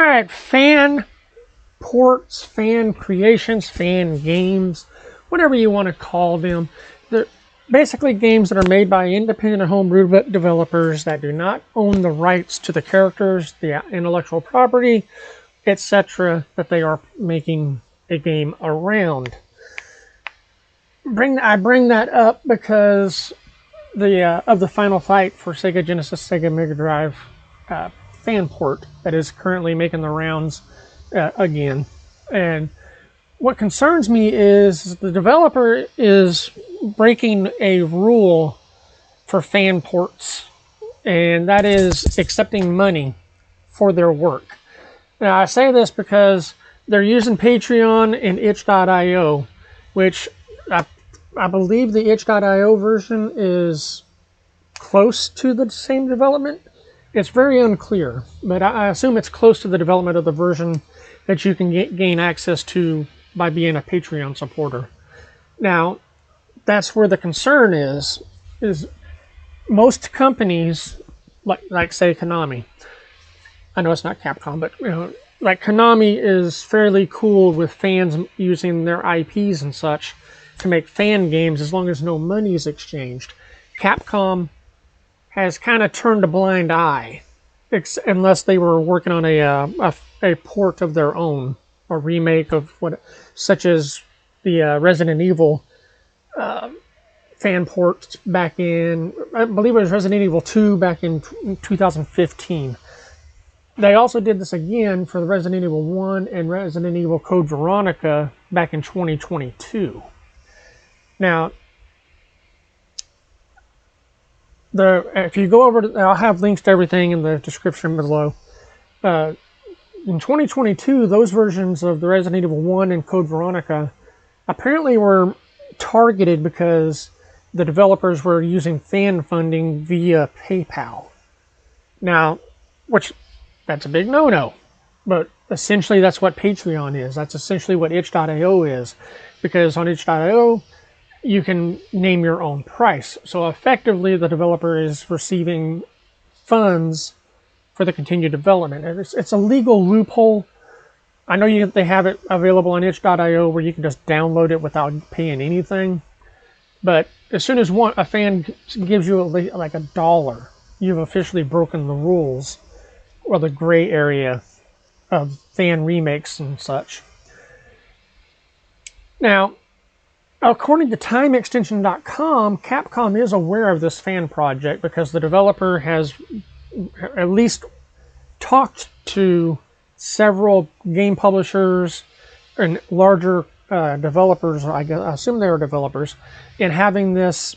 Alright, fan ports, fan creations, fan games, whatever you want to call them. They're basically games that are made by independent homebrew developers that do not own the rights to the characters, the intellectual property, etc. that they are making a game around. I bring that up because of the Final Fight for Sega Genesis, Sega Mega Drive fan port that is currently making the rounds again. And what concerns me is the developer is breaking a rule for fan ports, and that is accepting money for their work. Now, I say this because they're using Patreon and itch.io, which I believe the itch.io version is close to the same development. It's very unclear, but I assume it's close to the development of the version that you can gain access to by being a Patreon supporter. Now, that's where the concern is most companies, like say Konami, I know it's not Capcom, but like Konami is fairly cool with fans using their IPs and such to make fan games as long as no money is exchanged. Capcom has kind of turned a blind eye, unless they were working on a port of their own, a remake of such as the Resident Evil fan port back in, I believe it was Resident Evil 2 back in 2015. They also did this again for the Resident Evil 1 and Resident Evil Code Veronica back in 2022. Now, if you go over I'll have links to everything in the description below. In 2022, those versions of the Resident Evil 1 and Code Veronica apparently were targeted because the developers were using fan funding via PayPal. Now, that's a big no-no, but essentially that's what Patreon is. That's essentially what itch.io is, because on itch.io you can name your own price. So effectively the developer is receiving funds for the continued development. It's a legal loophole. I know they have it available on itch.io where you can just download it without paying anything. But as soon as a fan gives you like $1, you've officially broken the rules or the gray area of fan remakes and such. Now, according to TimeExtension.com, Capcom is aware of this fan project because the developer has at least talked to several game publishers and larger developers, I assume they were developers, in having this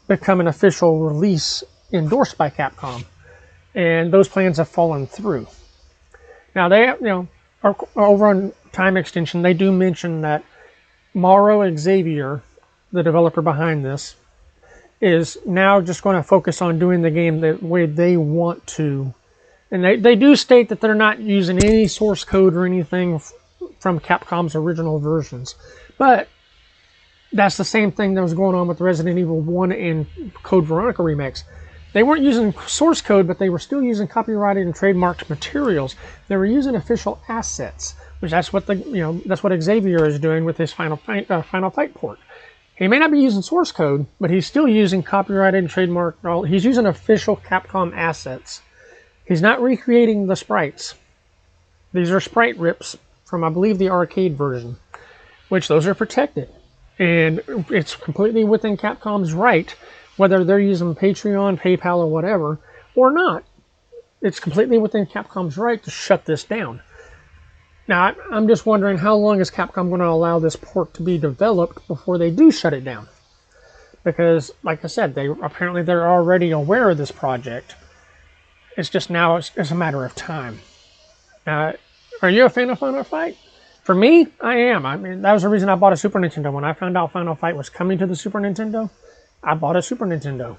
become an official release endorsed by Capcom. And those plans have fallen through. Now, they, over on Time Extension, they do mention that Mauro Xavier, the developer behind this, is now just going to focus on doing the game the way they want to. And they do state that they're not using any source code or anything from Capcom's original versions. But that's the same thing that was going on with Resident Evil 1 and Code Veronica remakes. They weren't using source code, but they were still using copyrighted and trademarked materials. They were using official assets, which that's what that's what Xavier is doing with his Final Fight port. He may not be using source code, but he's still using copyrighted and trademarked. He's using official Capcom assets. He's not recreating the sprites. These are sprite rips from, I believe, the arcade version, which those are protected, and it's completely within Capcom's right, whether they're using Patreon, PayPal, or whatever, or not. It's completely within Capcom's right to shut this down. Now, I'm just wondering how long is Capcom going to allow this port to be developed before they do shut it down? Because, like I said, apparently they're already aware of this project. It's just now it's a matter of time. Are you a fan of Final Fight? For me, I am. I mean, that was the reason I bought a Super Nintendo. When I found out Final Fight was coming to the Super Nintendo, I bought a Super Nintendo.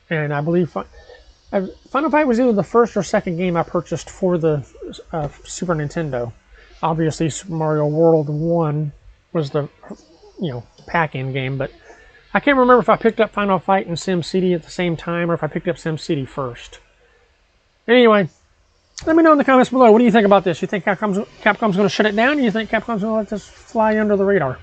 And I believe Final Fight was either the first or second game I purchased for the Super Nintendo. Obviously, Super Mario World 1 was the pack-in game, but I can't remember if I picked up Final Fight and SimCity at the same time or if I picked up SimCity first. Anyway, Let me know in the comments below. What do you think about this? You think Capcom's going to shut it down, or you think Capcom's going to let this fly under the radar?